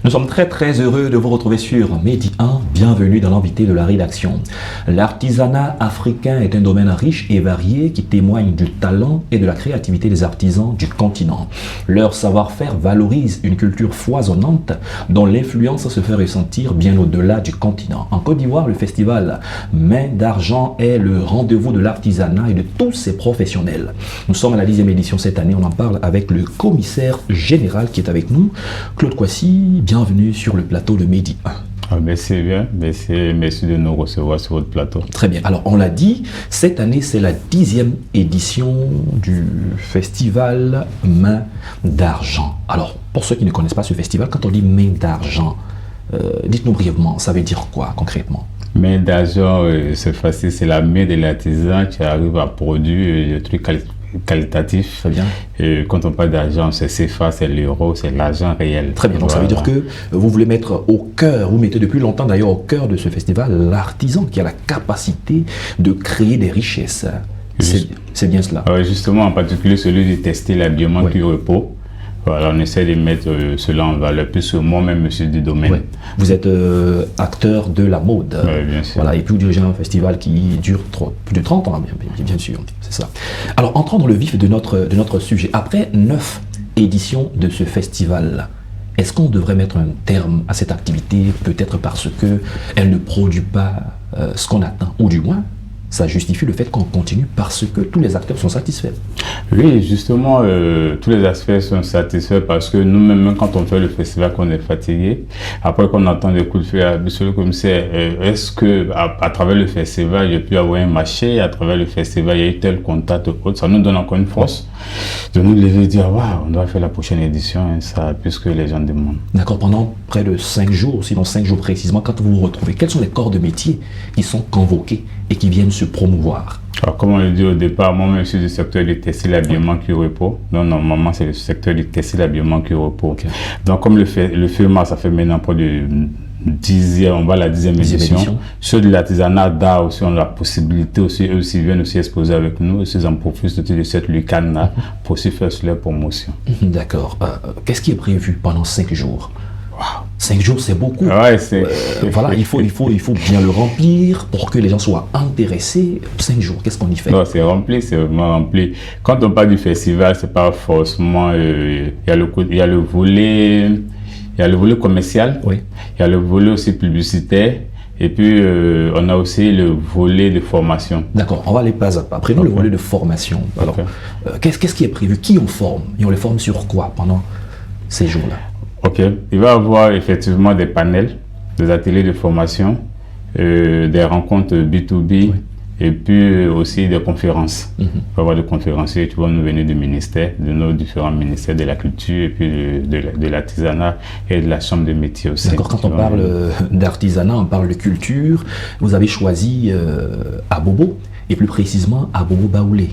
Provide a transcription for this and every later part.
Nous sommes très heureux de vous retrouver sur Medi 1. Bienvenue dans l'invité de la rédaction. L'artisanat africain est un domaine riche et varié qui témoigne du talent et de la créativité des artisans du continent. Leur savoir-faire valorise une culture foisonnante dont l'influence se fait ressentir bien au-delà du continent. En Côte d'Ivoire, le festival Main d'Argent est le rendez-vous de l'artisanat et de tous ses professionnels. Nous sommes à la 10e édition cette année. On en parle avec le commissaire général qui est avec nous, Claude Kouassi. Bienvenue sur le plateau de Medi 1. Merci bien, merci de nous recevoir sur votre plateau. Très bien, alors on l'a dit, cette année c'est la 10e édition du festival Main d'Argent. Alors pour ceux qui ne connaissent pas ce festival, quand on dit Main d'Argent, dites-nous brièvement, ça veut dire quoi concrètement? Main d'Argent, c'est facile, c'est la main de l'artisan qui arrive à produire des trucs qualitatif. Très bien. Et quand on parle d'argent, c'est CFA, c'est l'euro, c'est l'argent réel. Très bien, donc ça veut dire que vous voulez mettre au cœur, vous mettez depuis longtemps d'ailleurs au cœur de ce festival, l'artisan qui a la capacité de créer des richesses. C'est bien cela. Justement, en particulier celui de tester l'habillement qui repos. Voilà, on essaie de mettre cela en valeur, plus moi-même, monsieur du domaine. Ouais. Vous êtes acteur de la mode. Bien sûr. Voilà, et puis vous dirigez un festival qui dure plus de 30 ans, bien sûr, c'est ça. Alors, entrons dans le vif de notre sujet. Après 9 éditions de ce festival, est-ce qu'on devrait mettre un terme à cette activité, peut-être parce qu'elle ne produit pas ce qu'on attend, ou du moins, ça justifie le fait qu'on continue parce que tous les acteurs sont satisfaits. Oui, justement, tous les aspects sont satisfaits parce que nous-mêmes, quand on fait le festival, qu'on est fatigué, après qu'on entend des coups de feu, monsieur le commissaire, est-ce que à travers le festival, j'ai pu avoir un marché, à travers le festival, il y a eu tel contact, autre, ça nous donne encore une force de nous lever et dire, waouh, on doit faire la prochaine édition, hein, ça, puisque les gens demandent. D'accord, pendant près de 5 jours, sinon 5 jours précisément, quand vous vous retrouvez, quels sont les corps de métier qui sont convoqués et qui viennent se promouvoir? Alors, comme on le dit au départ, moi-même, je suis du secteur du textile, l'habillement, qui repos. Donc, normalement, c'est le secteur du textile, l'habillement, qui repos. Okay. Donc, comme le FEMA, ça fait maintenant près de 10e, on va à la 10e édition. Ceux de l'artisanat d'art aussi ont la possibilité aussi, eux aussi viennent aussi exposer avec nous. Aussi, ils en profitent de cette lucane-là pour aussi faire sur leur promotion. D'accord. Qu'est-ce qui est prévu pendant 5 jours? Wow. 5 jours, c'est beaucoup. Ouais, voilà, il faut bien le remplir pour que les gens soient intéressés. 5 jours, qu'est-ce qu'on y fait? Non, c'est rempli, c'est vraiment rempli. Quand on parle du festival, c'est pas forcément. Il y a le volet commercial. Oui. Il y a le volet aussi publicitaire. Et puis, on a aussi le volet de formation. D'accord, on va aller pas à pas. Prenons le volet de formation. Alors, qu'est-ce qui est prévu? Qui on forme? Et on les forme sur quoi pendant ces jours-là? Ok, il va y avoir effectivement des panels, des ateliers de formation, des rencontres B2B, oui. Et puis aussi des conférences. Il va y avoir des conférenciers qui vont nous venir du ministère, de nos différents ministères de la culture et puis de l'artisanat et de la chambre de métiers aussi. D'accord, quand on parle d'artisanat, on parle de culture. Vous avez choisi Abobo, et plus précisément Abobo Baoulé.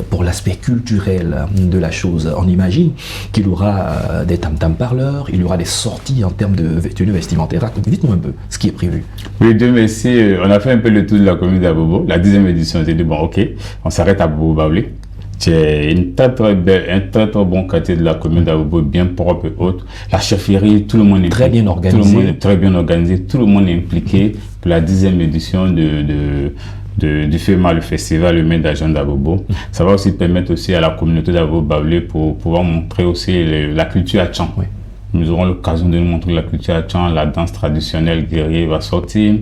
Pour l'aspect culturel de la chose. On imagine qu'il y aura des tam-tam parleurs, il y aura des sorties en termes de tenues vestimentaires. Dites-nous un peu ce qui est prévu. Oui, Dieu merci. On a fait un peu le tour de la commune d'Abobo. La 10e édition, j'ai dit, bon, ok, on s'arrête à Abobo Baoulé. C'est un très bon quartier de la commune d'Abobo, bien propre et autres. La chefferie, tout le monde est très bien organisé. Tout le monde est très bien organisé. Tout le monde est impliqué pour la 10e édition du FEMA, le festival le Main d'Argent d'Abobo. Ça va aussi permettre aussi à la communauté d'Abobo Baoulé pour pouvoir montrer aussi la culture Atchan. Oui. Nous aurons l'occasion de nous montrer la culture Atchan, la danse traditionnelle guerrière va sortir,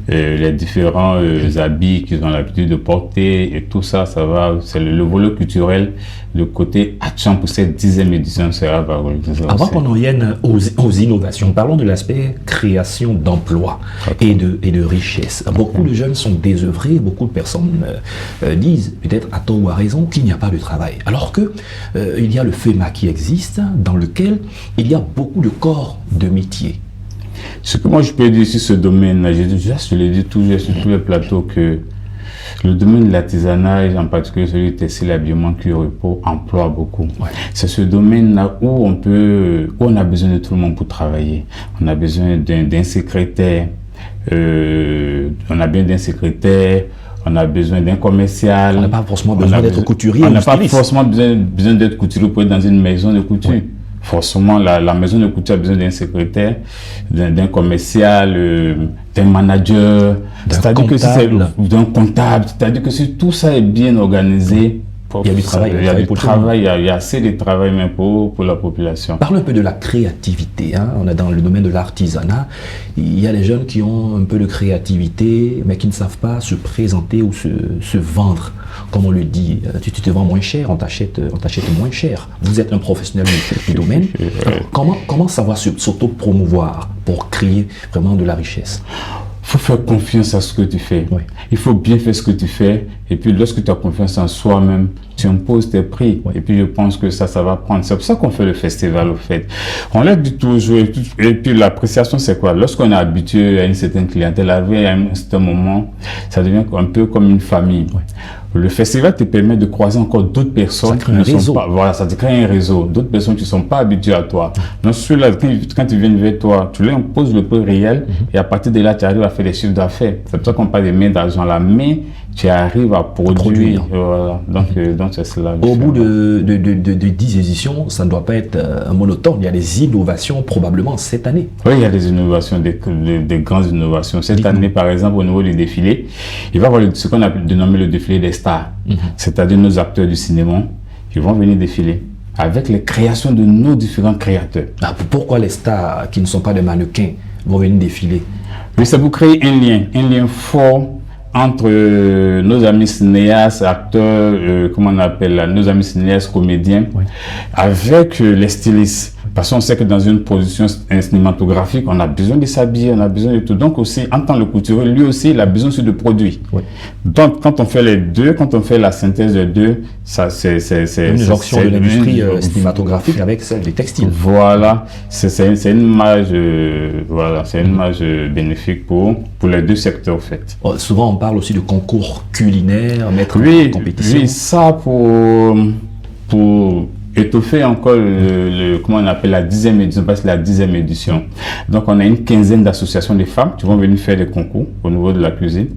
les différents habits qu'ils ont l'habitude de porter et tout ça, c'est le volet culturel, le côté Atchan pour cette 10e édition sera valorisé. Avant qu'on en vienne aux innovations, parlons de l'aspect création d'emplois et de richesse. Beaucoup de jeunes sont désœuvrés, beaucoup de personnes disent, peut-être à tort ou à raison, qu'il n'y a pas de travail. Alors que il y a le FEMA qui existe, dans lequel il y a beaucoup de corps de métier. Ce que moi je peux dire sur ce domaine-là, je l'ai dit toujours sur tous les plateaux, que le domaine de l'artisanat, en particulier celui du textile, l'habillement, cuir repos, emploie beaucoup. Ouais. C'est ce domaine-là où on a besoin de tout le monde pour travailler. On a besoin d'un secrétaire, on a besoin d'un commercial. On n'a pas forcément besoin d'être couturier. On n'a pas forcément besoin d'être couturier pour être dans une maison de couture. Ouais. forcément, la maison de couture a besoin d'un secrétaire, d'un commercial, d'un manager, c'est-à-dire que si c'est d'un comptable, c'est-à-dire que si tout ça est bien organisé, il y a du travail. Il y a assez de travail même pour la population. Parle un peu de la créativité. Hein. On est dans le domaine de l'artisanat. Il y a les jeunes qui ont un peu de créativité, mais qui ne savent pas se présenter ou se vendre. Comme on le dit, tu te vends moins cher, on t'achète moins cher. Vous êtes un professionnel du domaine. Alors, comment savoir s'auto-promouvoir pour créer vraiment de la richesse? Il faut faire confiance à ce que tu fais. Oui. Il faut bien faire ce que tu fais. Et puis, lorsque tu as confiance en soi-même, tu imposes tes prix. Oui. Et puis, je pense que ça va prendre. C'est pour ça qu'on fait le festival, au fait. On l'a dit toujours. Et puis, l'appréciation, c'est quoi? Lorsqu'on est habitué à une certaine clientèle, à un certain moment, ça devient un peu comme une famille. Oui. Le festival te permet de croiser encore d'autres personnes. Ça crée un réseau. Voilà, ça te crée un réseau. D'autres personnes qui ne sont pas habituées à toi. Donc, celui-là, quand ils viennent vers toi, tu leur imposes le prix réel et à partir de là, tu arrives à faire des chiffres d'affaires. C'est pour ça qu'on parle de main d'argent là. Mais tu arrives à produire. Voilà. Donc c'est cela. Au bout de 10 éditions, ça ne doit pas être monotone. Il y a des innovations probablement cette année. Oui, il y a des innovations, des grandes innovations. Cette année, par exemple, au niveau du défilé, il va y avoir ce qu'on a dénommé le défilé des stars. C'est-à-dire nos acteurs du cinéma qui vont venir défiler avec les créations de nos différents créateurs. Pourquoi les stars qui ne sont pas des mannequins vont venir défiler? Oui, c'est pour créer un lien fort entre nos amis cinéastes, acteurs, comment on appelle là, nos amis cinéastes, comédiens, oui, avec les stylistes. Parce qu'on sait que dans une production cinématographique, on a besoin de s'habiller, on a besoin de tout. Donc aussi, en tant que couturier, lui aussi, il a besoin aussi de produits. Oui. Donc, quand on fait les deux, quand on fait la synthèse des deux, ça c'est une jonction de l'industrie cinématographique avec celle des textiles. Voilà, c'est une image, voilà, c'est une image bénéfique pour les deux secteurs en fait. Souvent, on parle aussi de concours culinaires, mettre en compétition. Oui, ça pour étoffer encore comment on appelle la 10e édition, parce que la 10e édition. Donc, on a une quinzaine d'associations de femmes qui vont venir faire des concours au niveau de la cuisine.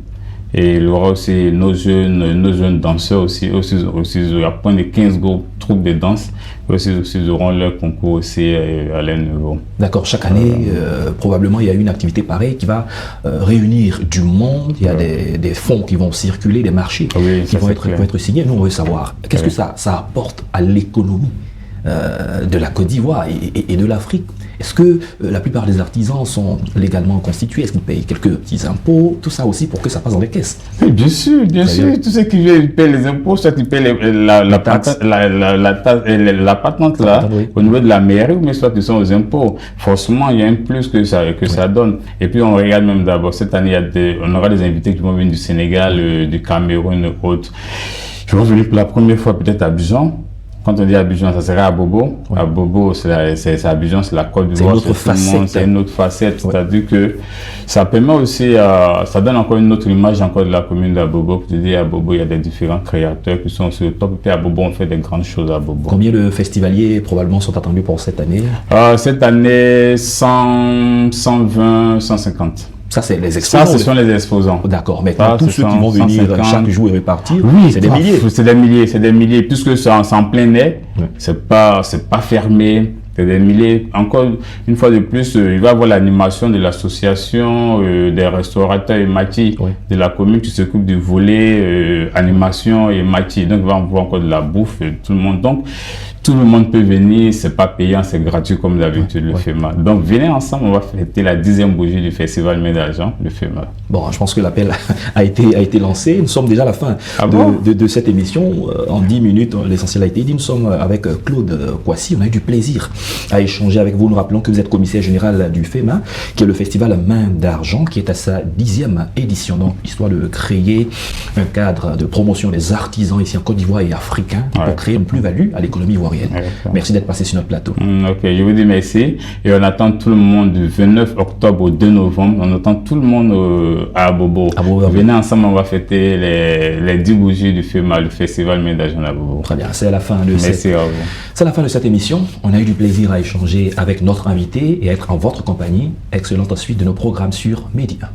Et il y aura aussi nos jeunes danseurs aussi il y a point de 15 groupes, troupes de danse, aussi ils auront leur concours aussi à leur niveau. D'accord, chaque année, probablement il y a une activité pareille qui va réunir du monde, il y a des fonds qui vont circuler, des marchés qui vont être signés. Nous on veut savoir, qu'est-ce que ça apporte à l'économie de la Côte d'Ivoire et de l'Afrique? Est-ce que la plupart des artisans sont légalement constitués? Est-ce qu'ils payent quelques petits impôts? Tout ça aussi pour que ça passe dans les caisses. Oui, bien sûr. Tous ceux qui viennent payer les impôts, soit ils payent la patente là, oui, au niveau de la mairie, mais soit ils sont aux impôts. Forcément, il y a un plus que ça donne. Et puis on regarde même d'abord, cette année, on aura des invités qui vont venir du Sénégal, du Cameroun et autres. Ils vont venir pour la première fois peut-être à Abidjan. Quand on dit Abidjan, ça serait à Bobo. Ouais. À Bobo, c'est Abidjan, c'est la Côte d'Ivoire. C'est une autre facette. Ouais. C'est-à-dire que ça permet aussi, ça donne encore une autre image encore de la commune d'Abobo. Pour te dire, à Bobo, il y a des différents créateurs qui sont sur le top. Et puis à Bobo, on fait des grandes choses à Bobo. Combien de festivaliers probablement sont attendus pour cette année? Cette année, 100, 120, 150. Ça, c'est les exposants. Ça, ce sont les exposants. D'accord. Mais tous ceux qui vont venir 150. Chaque jour et repartir, oui, c'est des milliers. C'est des milliers. Puisque c'est en plein air, c'est pas fermé. C'est des milliers. Encore une fois de plus, il va y avoir l'animation de l'association des restaurateurs et mati de la commune qui s'occupe du volet animation et mati. Donc, il va y avoir encore de la bouffe, tout le monde. Donc, tout le monde peut venir, c'est pas payant, c'est gratuit comme d'habitude le FEMA. Donc venez ensemble, on va fêter la 10e bougie du festival Main d'Argent, le FEMA. Bon, je pense que l'appel a été lancé. Nous sommes déjà à la fin de cette émission. En 10 minutes, l'essentiel a été dit. Nous sommes avec Claude Kouassi. On a eu du plaisir à échanger avec vous. Nous rappelons que vous êtes commissaire général du FEMA, qui est le festival Main d'Argent, qui est à sa 10e édition. Donc, histoire de créer un cadre de promotion des artisans ici en Côte d'Ivoire et africains pour créer une plus-value à l'économie ivoirienne. Merci d'être passé sur notre plateau. Ok, je vous dis merci. Et on attend tout le monde du 29 octobre au 2 novembre. On attend tout le monde à Abobo. Venez ensemble, on va fêter les 10 bougies du FEMA, le festival Main d'Argent à Abobo. Très bien, c'est la fin de c'est la fin de cette émission. On a eu du plaisir à échanger avec notre invité et à être en votre compagnie. Excellente suite de nos programmes sur Média.